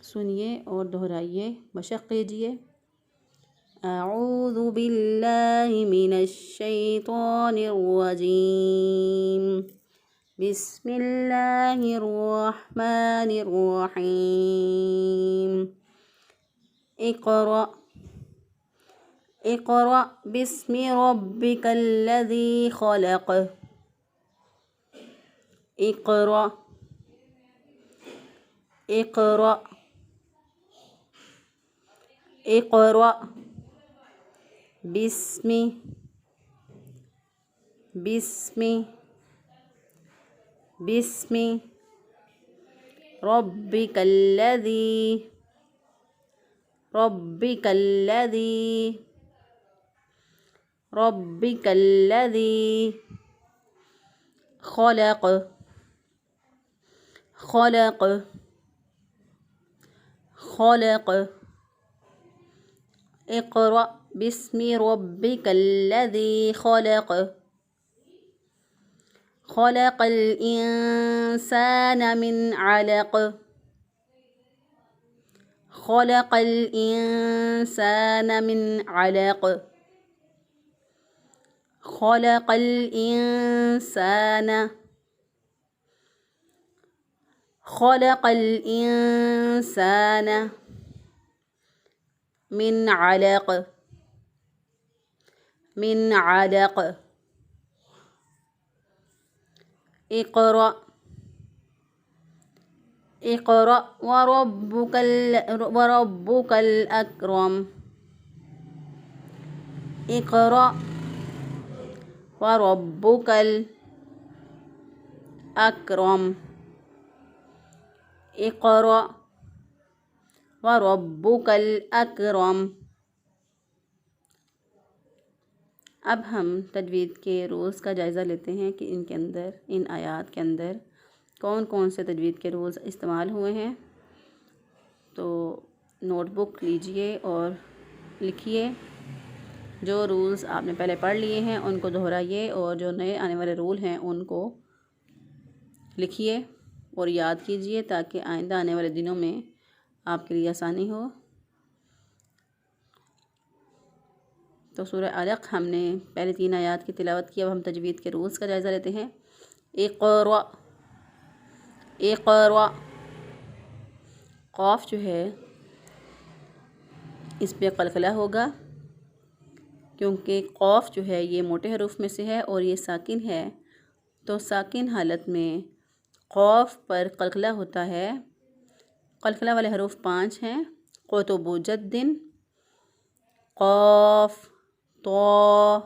सुनिए और दोहराइए, मशक़ कीजिए। अऊज़ु बिल्लाहि मिनश्शैतानिर्रजीम। बिस्मिल्लाहिर्रहमानिर्रहीम। इक़रा इक़रा बिस्मि रब्बिकल्लज़ी ख़लक़। इक़रा इक़रा इक़रा बिस्मि बिस्मि बिस्मि रब्बिकल्लज़ी रब्बिकल्लज़ी रब्बिकल्लज़ी ख़लक़ ख़लक़ ख़लक़। इक़रा बिस्मि रब्बिकल्लज़ी ख़लक़। ख़लक़ल इंसान मिन अलक़। ख़लक़ल इंसान मिन अलक़। ख़लक़ल इंसान ख़लक़ल इंसान मिन अलक़ मिन अलक़। इक़रा इक़रा वरब्बुकल अकरम। इक़रा वरब्बुकल अकरम। इक़रा वरब्बुकल अकरम। अब हम तजवीद के रूल्स का जायज़ा लेते हैं कि इनके अंदर, इन आयात के अंदर कौन कौन से तजवीद के रूल्स इस्तेमाल हुए हैं। तो नोटबुक लीजिए और लिखिए। जो रूल्स आपने पहले पढ़ लिए हैं उनको दोहराइए और जो नए आने वाले रूल हैं उनको लिखिए और याद कीजिए ताकि आइंदा आने वाले दिनों में आपके लिए आसानी हो। तो सूरह अलक़ हमने पहले 3 आयात की तिलावत की। अब हम तजवीद के रूल्स का जायज़ा लेते हैं। इक़रा इक़रा क़ाफ़ जो है इस पे क़लक़ला होगा क्योंकि क़ाफ़ जो है ये मोटे हरूफ में से है और ये साकिन है। तो साकिन हालत में क़ाफ़ पर क़लक़ला होता है। क़लक़ला वाले हरूफ 5 हैं। क़ुतुबुज्जद्दिन, क़ाफ़, तो,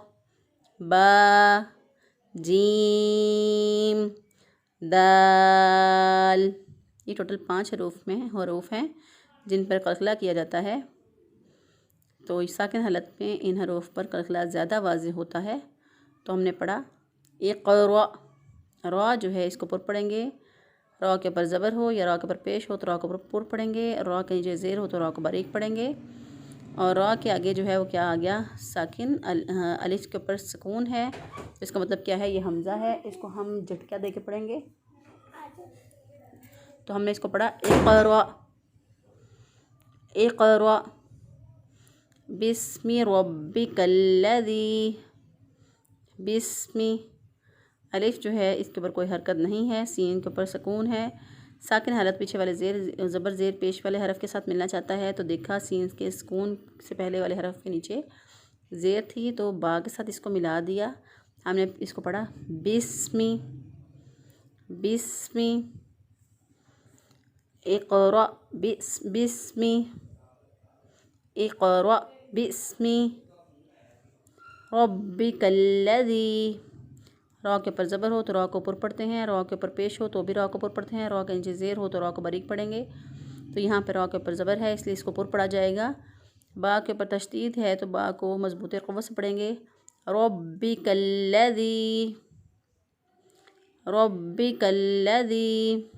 बा, जीम, दाल। ये टोटल 5 हरूफ हैं जिन पर क़लक़ला किया जाता है। तो इस साकिन हालत में इन हरूफ पर क़लक़ला ज़्यादा वाज़ेह होता है। तो हमने पढ़ा इक़रा। रा जो है इसको पुर पढ़ेंगे। रा के ऊपर ज़बर हो या रा के ऊपर पेश हो तो रा के ऊपर पुर पढ़ेंगे। रा के नीचे ज़ेर हो तो रा को बारीक पढ़ेंगे। और रा के आगे जो है वो क्या आ गया, साकिन। अलिफ के ऊपर सुकून है। इसका मतलब क्या है, ये हमज़ा है। इसको हम झटका दे के पढ़ेंगे। तो हमने इसको पढ़ा इक़रा इक़रा बिस्मि रब्बिकल्लज़ी। बिस्मि अलिफ जो है इसके ऊपर कोई हरकत नहीं है। सीन के ऊपर सुकून है। साकिन हालत पीछे वाले ज़बर ज़ेर पेश वाले हरफ के साथ मिलना चाहता है। तो देखा सीन के सुकून से पहले वाले हरफ के नीचे ज़ेर थी तो बा के साथ इसको मिला दिया। हमने इसको पढ़ा बिस्मि बिस्मि इक़रा बिस्मि इक़रा बिस्मि रब्बिकल्लज़ी। रा के ऊपर ज़बर हो तो रा को ऊपर पढ़ते हैं। रा के ऊपर पेश हो तो भी रा को ऊपर पढ़ते हैं। रा के नीचे ज़ेर हो तो रा को बारीक पढ़ेंगे। तो यहाँ पर रा के ऊपर ज़बर है इसलिए इसको पुर पढ़ा जाएगा। बा के ऊपर तशदीद है तो बा को मज़बूत क़ुव्वत से पढ़ेंगे। रब्बिकल्लज़ी रब्बिकल्लज़ी।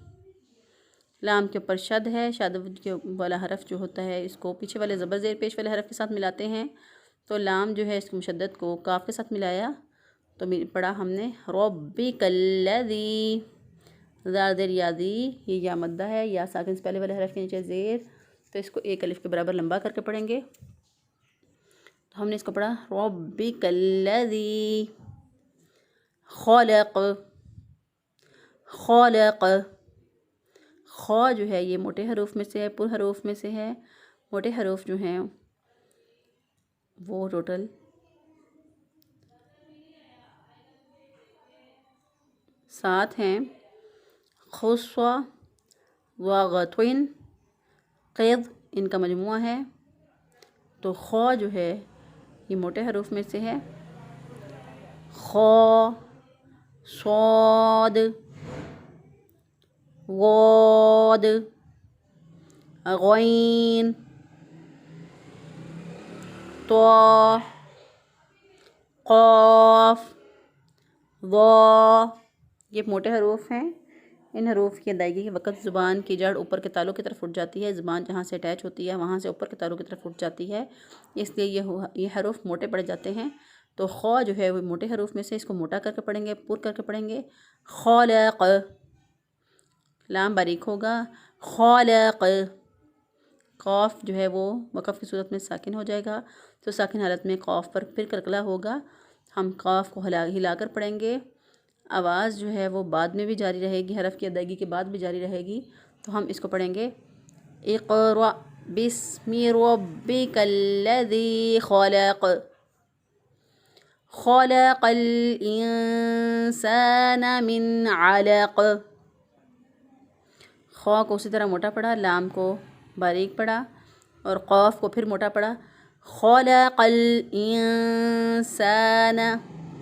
लाम के ऊपर शद है। शद के वाला हरफ जो होता है इसको पीछे वाले ज़बर ज़ेर पेश वाले हरफ के साथ मिलाते हैं। तो लाम जो है इसकी मुशद्दत को काफ के साथ मिलाया तो पढ़ा हमने रब्बिकल्लज़ी ज़ार ज़ेर यादी, ये या मद्दा है, या साकिन से पहले वाले हरफ के नीचे ज़ेर, तो इसको एक अलिफ के बराबर लंबा करके पढ़ेंगे। तो हमने इसको पढ़ा रब्बिकल्लज़ी खलक़, खलक़। ख जो है ये मोटे हरूफ में से है, पुर हरूफ में से है। मोटे हरूफ जो हैं वो टोटल 7 हैं। खुस्वा व गत्विन क़िद इनका मजमुआ है। तो ख जो है ये मोटे हरूफ में से है। ख, सौद, गौद, गईन, तो, क़ाफ, ज़ा, ये मोटे हरूफ हैं। इन हरूफ की अदायगी के वक़्त ज़ुबान की जड़ ऊपर के तालू की तरफ उठ जाती है। ज़ुबान जहाँ से अटैच होती है वहाँ से ऊपर के तालू की तरफ उठ जाती है, इसलिए ये हरूफ मोटे पड़ जाते हैं। तो ख जो है वो मोटे हरूफ में से, इसको मोटा करके पढ़ेंगे, पुर करके पढ़ेंगे। खलक़, लाम बारीक होगा। खलक़। क़ाफ जो है वो वक़फ़ की सूरत में साकिन हो जाएगा, तो साकिन हालत में क़ाफ पर फिर कलकला होगा। हम क़ाफ को हिला कर पढ़ेंगे। आवाज़ जो है वो बाद में भी जारी रहेगी, हरफ की अदायगी के बाद भी जारी रहेगी। तो हम इसको पढ़ेंगे इक़रा बिस्मि रब्बिकल्लज़ी खलक़, खलक़ल इंसान मिन अलक़। ख को उसी तरह मोटा पढ़ा, लाम को बारीक पढ़ा और क़ाफ को फिर मोटा पढ़ा। खलक़ल इंसान,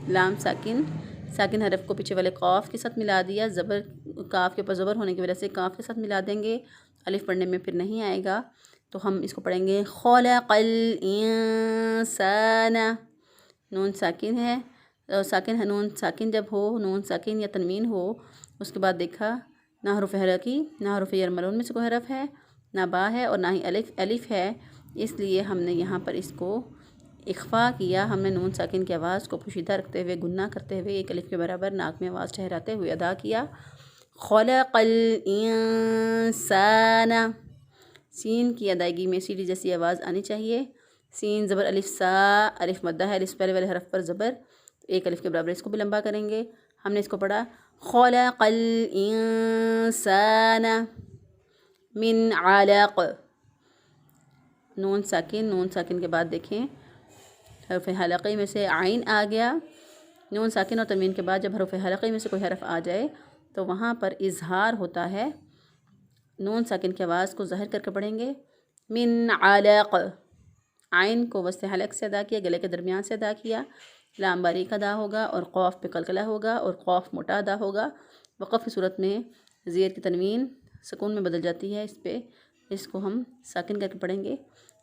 लाम साकिन, साकिन हरफ को पीछे वाले क़ाफ के साथ मिला दिया। ज़बर काफ़ के ऊपर ज़बर होने की वजह से काफ़ के साथ मिला देंगे, अलिफ पढ़ने में फिर नहीं आएगा। तो हम इसको पढ़ेंगे खलक़ल इंसान। नून साकिन है, साकिन है। नून साकिन जब हो, नून साकिन या तनवीन हो, उसके बाद देखा ना हरूफ हलकी, ना हरूफ यरमलून में से कोई हरफ है, ना बा है और ना ही अलिफ है। इसलिए हमने यहाँ पर इसको इख्फा किया। हमने नून साकिन की आवाज़ को पोशीदा रखते हुए, गुन्ना करते हुए एक अलिफ के बराबर नाक में आवाज़ ठहराते हुए अदा किया। खलक़ल इंसान। सीन की अदायगी में सीढ़ी जैसी आवाज़ आनी चाहिए। सीन ज़बर अलिफ सा, अलिफ मद्दा है, अलिफ पहले वाले हरफ पर ज़बर, एक अलिफ के बराबर इसको भी लंबा करेंगे। हमने इसको पढ़ा खलक़ल इंसान मिन अलक़। नून साकिन, नून साकिन के बाद देखें हरफ हलक़ी में से आइन आ गया। नून साकिन और तनवीन के बाद जब हरफ हलक़ी में से कोई हरफ आ जाए तो वहाँ पर इज़हार होता है। नून साकिन की आवाज़ को ज़ाहिर करके पढ़ेंगे मिन अलक़। आइन को वस्ते हलक़ से अदा किया, गले के दरमियान से अदा किया। लाम बारीक अदा होगा और क़ाफ पे कलकला होगा और क़ाफ मोटा अदा होगा। वक़फ़ की सूरत में ज़ेर की तनवीन सुकून में बदल जाती है। इसको हम साकिन करके पढ़ेंगे।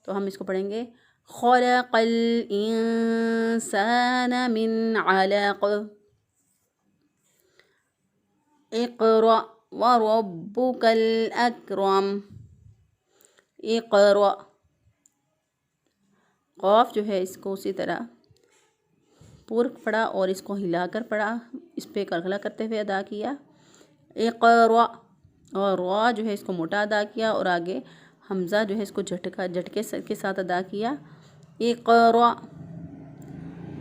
तो हम इसको पढ़ेंगे खलक़ल इंसान मिन अलक़, इक़रा व रब्बुकल अकरम। इक़रा, क़ाफ जो है इसको उसी तरह पूर्व पढ़ा और इसको हिलाकर पढ़ा, इस पर कलकला करते हुए अदा किया। इक़रा, और रा जो है इसको मोटा अदा किया और आगे हमज़ा जो है इसको झटके के साथ अदा किया। इक़रा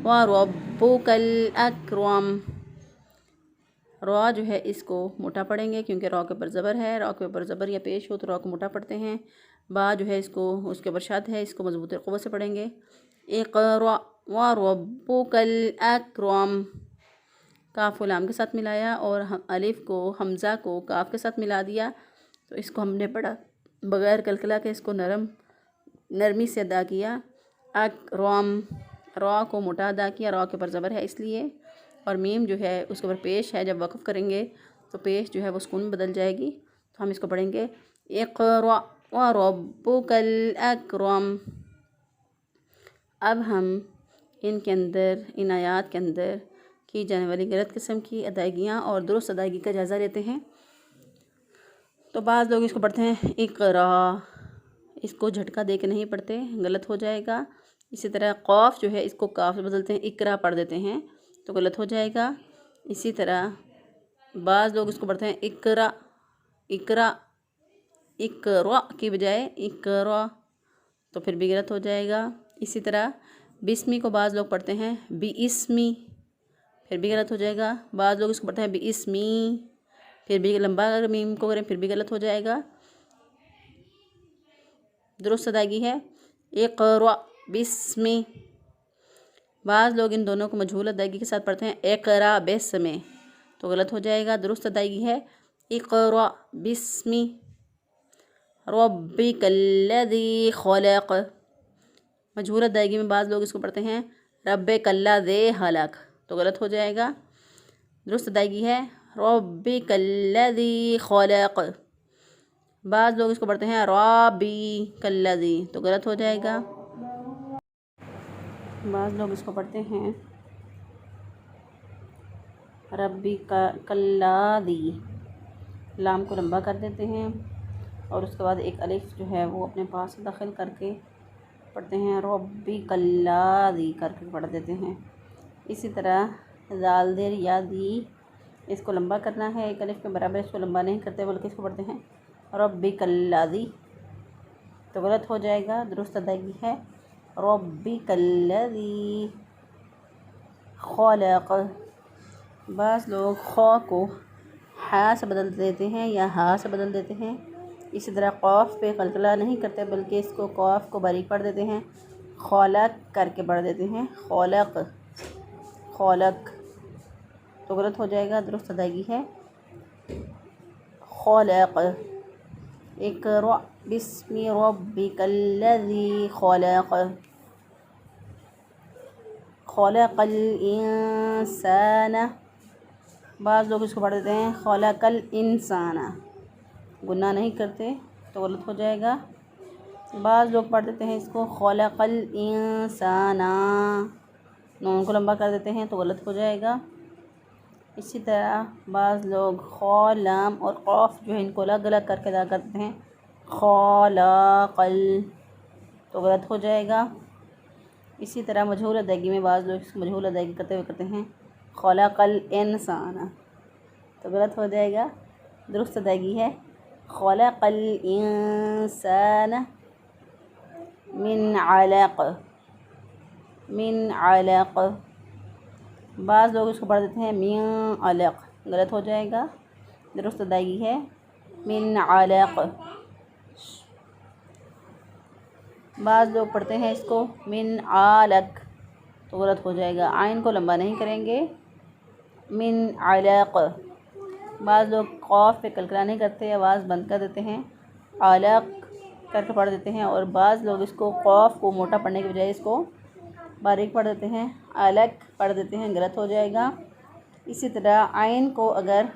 व रब्बुकल अकरम। रा जो है इसको मोटा पढ़ेंगे क्योंकि रा के ऊपर ज़बर है। रा के ऊपर ज़बर या पेश हो तो रा को मोटा पढ़ते हैं। बा जो है इसको उसके ऊपर शद है, इसको मज़बूत क़ुव्वत से पढ़ेंगे। इक़रा व रब्बुकल अकरम। काफ़ लाम के साथ मिलाया और अलिफ को, हमज़ा को काफ़ के साथ मिला दिया। तो इसको हमने पढ़ा बग़ैर कलकला के, इसको नरमी से अदा किया। अकरम, रा को मोटा अदा किया, रा के ऊपर ज़बर है इसलिए, और मीम जो है उसके ऊपर पेश है। जब वक़फ़ करेंगे तो पेश जो है वो सुकून में बदल जाएगी। तो हम इसको पढ़ेंगे इक़रा व रब्बुकल अकरम। अब हम इनके अंदर, इन आयात के अंदर की जाने वाली गलत किस्म की अदायगियाँ और दुरुस्त अदायगी का जायज़ा लेते हैं। तो बाज़ लोग इसको पढ़ते हैं इक़रा, इसको झटका दे के नहीं पढ़ते, गलत हो जाएगा। इसी तरह क़ाफ जो है इसको काफ़ से बदलते हैं, इक़रा पढ़ देते हैं तो गलत हो जाएगा। इसी तरह बाज़ लोग इसको पढ़ते हैं इकरा, इकरा, इकरा की बजाय इकरा, तो फिर भी गलत हो जाएगा। इसी तरह बिस्मी को बाज़ लोग पढ़ते हैं बिइस्मी, फिर भी गलत हो जाएगा। बाज़ लोग इसको पढ़ते हैं बिइस्मी, फिर भी लंबा अगर मीम को करें फिर भी गलत हो जाएगा। दुरुस्त अदायगी है इक़रा बिस्मी। बाज़ लोग इन दोनों को मजहूल अदायगी के साथ पढ़ते हैं इक़रा बिस्मी, तो गलत हो जाएगा। दुरुस्त अदायगी है इक़रा बिस्मी रब्बिकल्लज़ी खलक़। मजहूल अदायगी में बाज़ लोग इसको पढ़ते हैं रब्बिकल्लज़ी खलक़, तो गलत हो जाएगा। दुरुस्त अदायगी है रब्बिकल्लज़ी खलक़। बाज़ लोग इसको पढ़ते हैं रब्बिकल्लज़ी, तो गलत हो जाएगा। बाज़ लोग इसको पढ़ते हैं रब्बिकल्लज़ी, लाम को लंबा कर देते हैं और उसके बाद एक अलिफ जो है वो अपने पास दाखिल करके पढ़ते हैं, रब्बिकल्लज़ी करके पढ़ देते हैं। इसी तरह ज़ाल देर या दी, इसको लंबा करना है, एक अलिफ के बराबर इसको लंबा नहीं करते बल्कि इसको पढ़ते हैं रब्बिकल्लज़ी, तो गलत हो जाएगा। दुरुस्त अदायगी है रब्बिकल्लज़ी खलक़। बाज़ लोग ख़ को हा से बदल देते हैं या हा से बदल देते हैं। इसी तरह क़ाफ़ पे क़लक़ला नहीं करते बल्कि इसको क़ाफ़ को बारीक पढ़ देते हैं, खलक़ करके पढ़ देते हैं खलक़, खलक़, तो गलत हो जाएगा। दुरुस्त अदायगी है खलक़। इक़रा बिस्मि रब्बिकल्लज़ी खलक़, खलक़ल इंसान। बाज़ लोग इसको पढ़ देते हैं खलक़ल इंसाना, गुन्ना नहीं करते तो गलत हो जाएगा। बाज़ लोग पढ़ देते हैं इसको खलक़ल इंसाना, नून को लंबा कर देते हैं तो गलत हो जाएगा। इसी तरह बाज़ लोग ख़, लाम और क़ाफ़ जो है इनको अलग अलग करके अदा करते हैं खलक़ल, तो गलत हो जाएगा। इसी तरह मजहूल अदायगी में बाज़ लोग इसको मजहूल अदायगी करते हुए करते हैं खलक़ल इंसान, तो गलत हो जाएगा। दुरुस्त अदायगी है खलक़ल इंसान मिन अलक़, मिन अलक़। बाज़ लोग इसको पढ़ देते हैं मिन अलक़, गलत हो जाएगा। दुरुस्त अदायगी है मिन अलक़। बाज़ लोग पढ़ते हैं इसको मिन अलक़, तो गलत हो जाएगा। आइन को लंबा नहीं करेंगे, मिन अलक़। बाज़ लोग क़ाफ़ पे क़लक़ला नहीं करते, आवाज़ बंद कर देते हैं, अलक़ करके पढ़ देते हैं। और बाज़ लोग इसको क़ाफ़ को मोटा पढ़ने के बजाय इसको बारीक पढ़ देते हैं, अलक़ पढ़ देते हैं, गलत हो जाएगा। इसी तरह आइन को अगर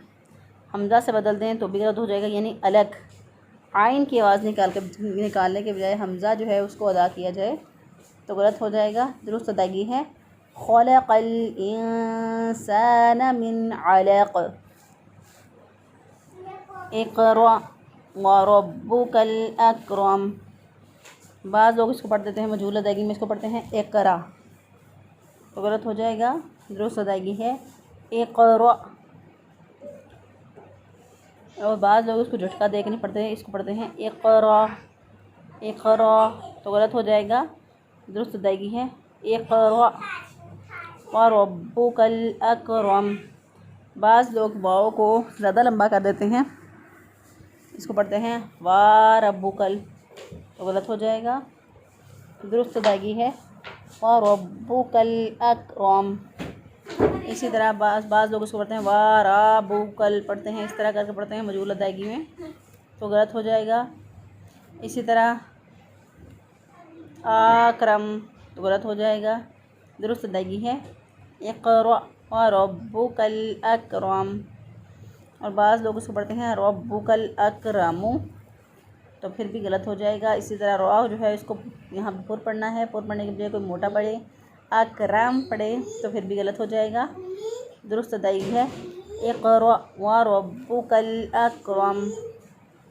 हमज़ा से बदल दें तो भी गलत हो जाएगा, यानी अलग आइन की आवाज़ निकालने के बजाय हमज़ा जो है उसको अदा किया जाए तो गलत हो जाएगा। दुरुस्त अदायगी है खलक़ल इंसान मिन अलक़, इक़रा व रब्बुकल अकरम। बाज़ लोग इसको पढ़ देते हैं मजहूल अदायगी में इसको पढ़ते हैं इक़रा, तो गलत हो जाएगा। दुरुस्त अदायगी है इक़रा। और बाज़ लोग इसको झटका दे के नहीं पढ़ते हैं, इसको पढ़ते हैं इक़रा, इक़रा, तो गलत हो जाएगा। दुरुस्त अदायगी है इक़रा व रब्बुकल अकरम। बाज़ लोग वाव को ज़्यादा लंबा कर देते हैं, इसको पढ़ते हैं वा रब्बुकल, तो गलत हो जाएगा। दुरुस्त अदायगी है व रब्बुकल अकरम। इसी तरह बाज़ लोग इसको पढ़ते हैं वा रब्बुकल पढ़ते हैं, इस तरह करके पढ़ते हैं मजहूल अदायगी में, तो गलत हो जाएगा। इसी तरह अकरम, तो गलत हो जाएगा। दुरुस्त अदायगी है इक़रा व रब्बुकल अकरम। और बाज़ लोग इसको पढ़ते हैं रब्बुकल अकरमु, तो फिर भी गलत हो जाएगा। इसी तरह रॉ जो है इसको यहाँ पुर पढ़ना है, पुर पढ़ने के बजाय कोई मोटा पढ़े, अकरम पढ़े, तो फिर भी गलत हो जाएगा। दुरुस्त अदायगी है इक़रा व रब्बुकल अकरम।